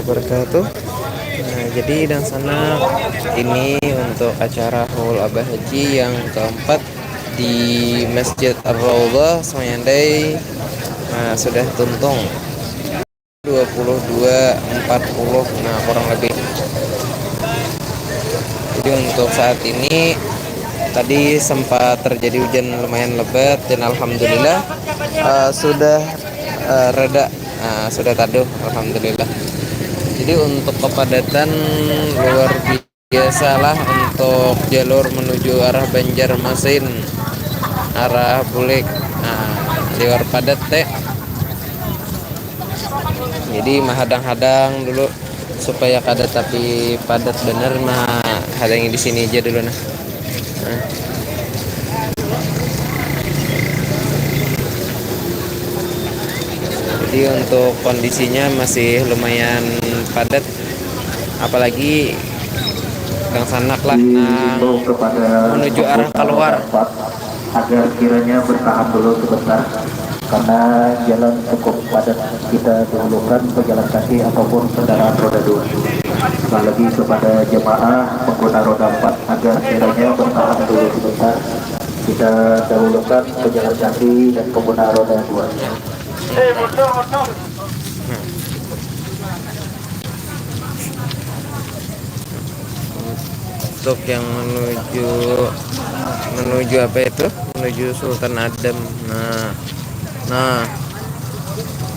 wabarakatuh. Nah, jadi dan sana ini untuk acara Haul Abah Haji yang keempat di Masjid Ar-Raudhah Semayandai. Nah, sudah tuntung 22.40, nah kurang lebih. Jadi untuk saat ini tadi sempat terjadi hujan lumayan lebat dan alhamdulillah sudah reda, sudah taduh alhamdulillah. Jadi untuk kepadatan luar biasa lah untuk jalur menuju arah Banjarmasin, arah Bulik, liwar padat teh. Jadi mahadang-hadang dulu supaya kada tapi padat bener mah hadangi di sini aja dulu nah. Jadi untuk kondisinya masih lumayan padat, apalagi Gang Sanak lah menuju arah keluar agar kiranya bertahan dulu sebentar karena jalan cukup padat. Kita dahulukan pejalan kaki ataupun kendaraan roda 2. Sekali lagi kepada jemaah pengguna roda 4 agar kiranya bertahan dulu sebentar. Kita dahulukan pejalan kaki dan pengguna roda 2. Untuk yang menuju apa itu, menuju Sultan Adam. Nah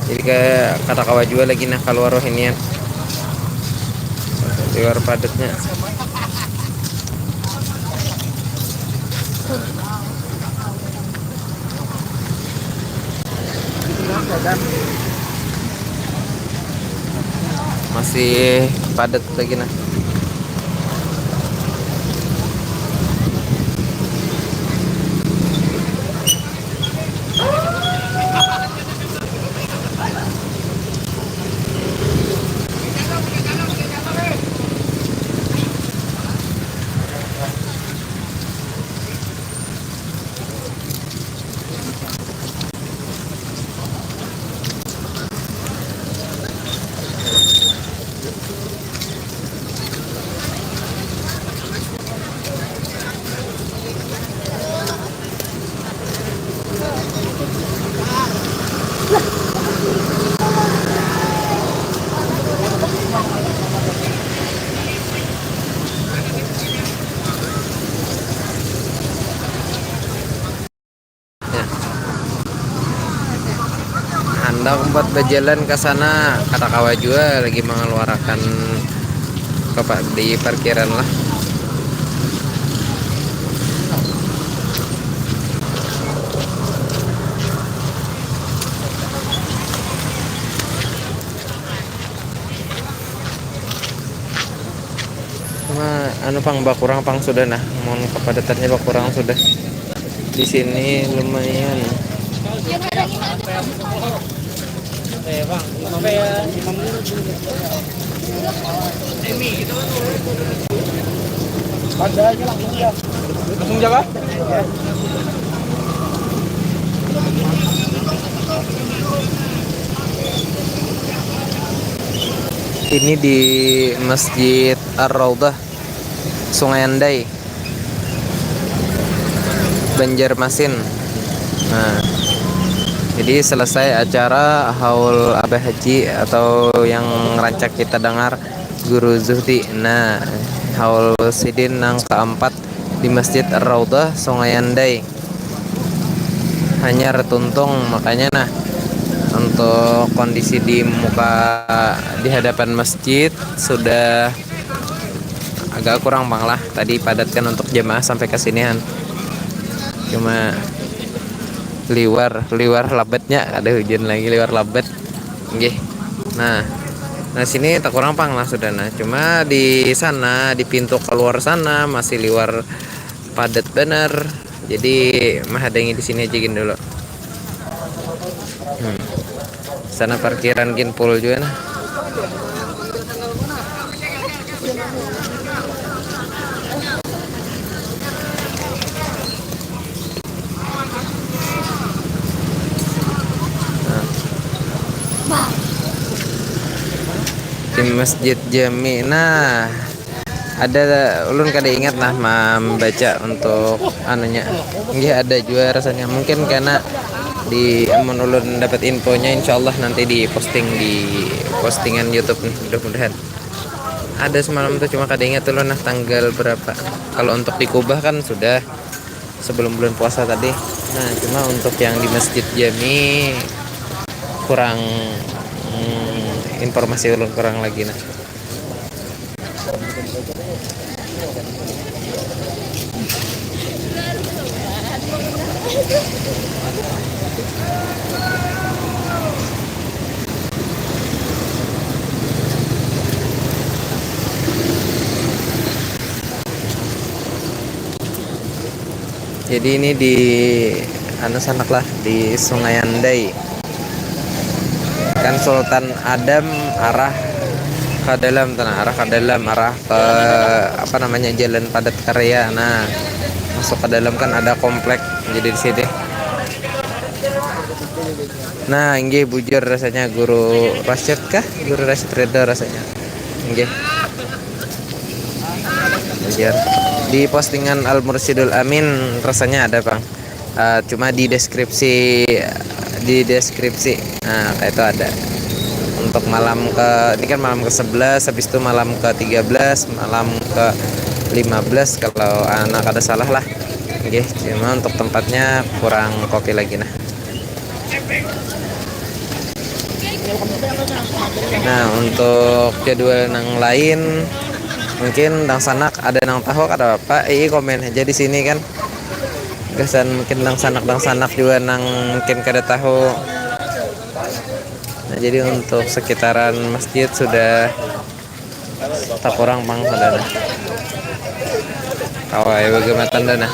jadi kayak kata kawa juga lagi nah keluar rohinian luar padatnya. Masih padat lagi nah. Anda empat berjalan ke sana, kata kawa juga lagi mengeluarkan di parkiran lah. Cuma anu pang bakurang pang sudah nah, mohon kepadatannya bakurang sudah. Di sini lumayan. Ada aja langsung ya. Langsung jaga. Ini di Masjid Ar-Raudhah Sungai Andai, Banjarmasin. Nah, jadi selesai acara Haul Abah Haji atau yang rancak kita dengar Guru Zuhdi. Nah, Haul Sidin yang keempat di Masjid Ar-Raudhah Sungai Andai. Hanya retuntung, makanya nah untuk kondisi di hadapan masjid sudah agak kurang bang lah. Tadi padatkan untuk jemaah sampai ke sinian. Cuma liwar labetnya ada hujan lagi liwar labet. Nggih. Nah sini tak kurang pang lah sudah nah. Cuma di sana di pintu keluar sana masih liwar padat bener. Jadi mah adengi di sini aja gini dulu. Sana parkiran gin full juga nah. Masjid Jami. Nah, ada ulun kada ingat nah membaca untuk anunya. Nggih ada juga rasanya. Mungkin karena di amun ulun dapat infonya insyaallah nanti di posting di postingan YouTube nih, mudah-mudahan. Ada semalam tuh cuma kada ingat ulun nah tanggal berapa. Kalau untuk di Kubah kan sudah sebelum bulan puasa tadi. Nah, cuma untuk yang di Masjid Jami kurang informasi ulun kurang lagi nah. Jadi ini di anu sanak lah di Sungai Andai. Kan Sultan Adam arah ke dalam arah ke dalam arah ke apa namanya Jalan Padat Karya. Nah, masuk ke dalam kan ada komplek jadi di sini. Nah, nggih bujur rasanya Guru Rasyid kah? Guru Rasyid Ridho rasanya. Nggih. Bujur. Di postingan Al Mursyidul Amin rasanya ada, Bang. Cuma di deskripsi nah kayak itu ada untuk malam ini kan malam ke-11, habis itu malam ke-13, malam ke-15 kalau anak ada salah lah. Oke, cuma untuk tempatnya kurang kopi lagi nah. Nah, untuk jadwal yang lain mungkin nang sanak ada nang tahu kada apa komen aja di sini kan. Kesan mungkin nang sanak juga nang mungkin kada tahu. Nah, jadi untuk sekitaran masjid sudah tak kurang bang sadana. Kawai bagaimana tanda nah.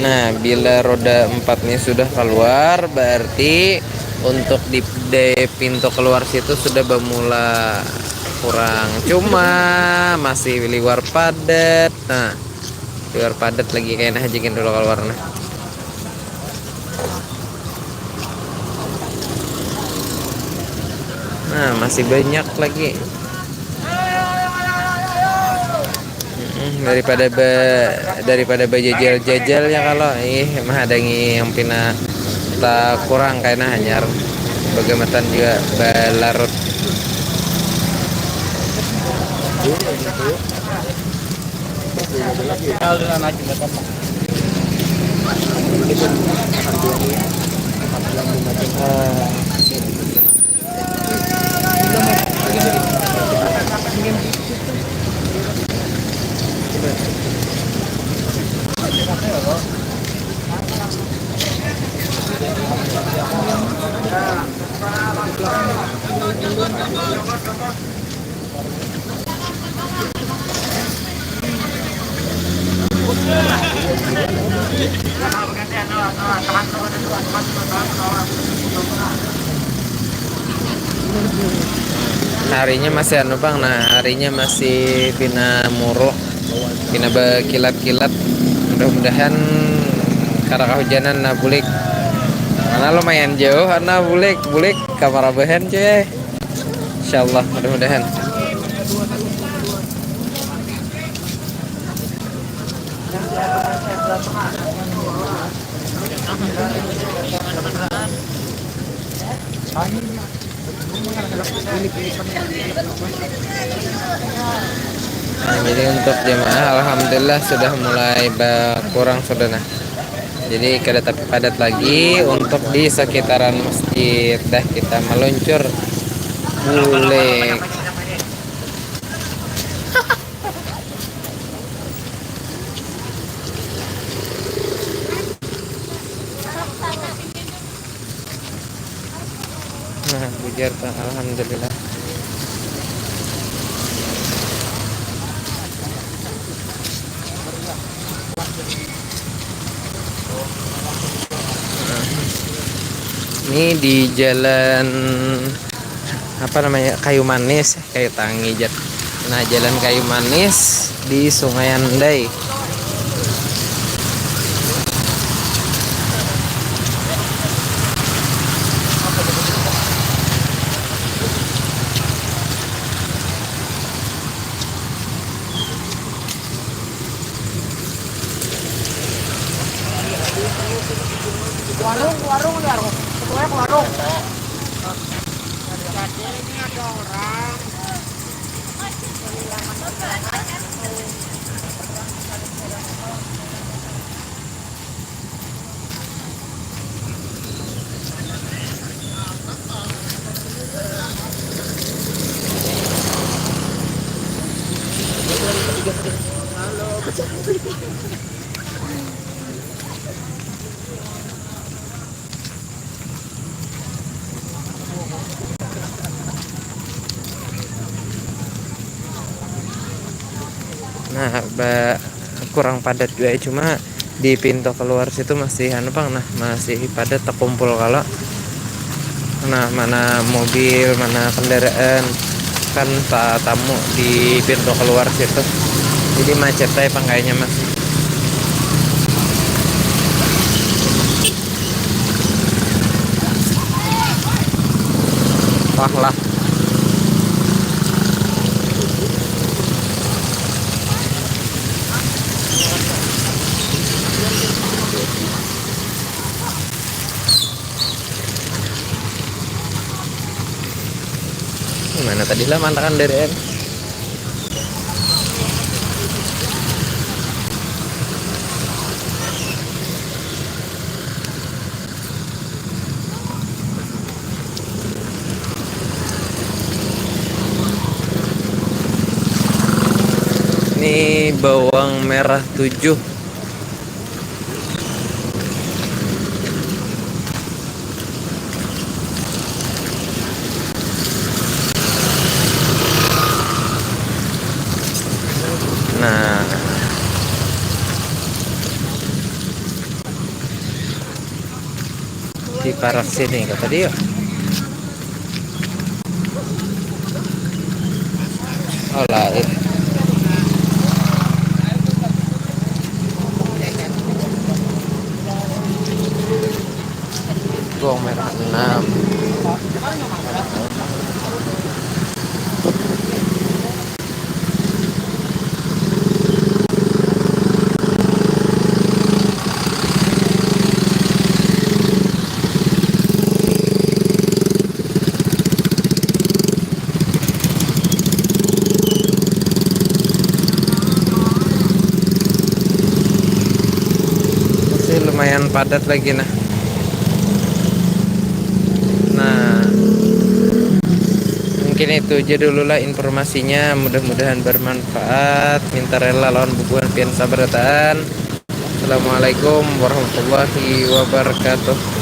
Nah, bila roda 4-nya sudah keluar, berarti untuk di pintu keluar situ sudah bermula kurang. Cuma masih liwar padat. Nah, liwar padat lagi kayaknya hajikin dulu keluar nah. Nah, masih banyak lagi. Daripada bajajal ya kalau mah ada yang pina tak kurang kayaknya hanyar bagaimana juga balarut. Harinya masih anu bang, nah harinya masih pina muruk, pina berkilat-kilat. Mudah-mudahan karena kehujanan nah bulik. Karena lumayan jauh, karena bulik kamar abahan cuy. Insyaallah mudah-mudahan. Nah, jadi untuk jemaah alhamdulillah sudah mulai berkurang sudah nah. Jadi kada tapi padat lagi untuk di sekitaran masjid dah kita meluncur Bule. Nah, bujar Pak. Alhamdulillah. Ini di jalan apa namanya, Kayu Manis, Kayu Tangi Jat. Nah, jalan Kayu Manis di Sungai Andai. Warung ya, ketuanya ke warung. Jadi ini ada orang. Nah, kurang padat juga ya, cuma di pintu keluar situ masih anu Bang, nah masih padat terkumpul. Kalau nah mana mobil, mana kendaraan kan tamu di pintu keluar situ, jadi macet aja Bang kayaknya Mas. Wah lah. Gimana tadi lah mantakan dari N. Ini bawang merah 7. Nah, di parak sini kata dia. Oh lain. Bawang merah 6. Masih lumayan padat lagi nah. Mungkin itu aja dulu lah informasinya, mudah-mudahan bermanfaat. Minta rela lawan bubuhan pian sabarataan. Assalamualaikum warahmatullahi wabarakatuh.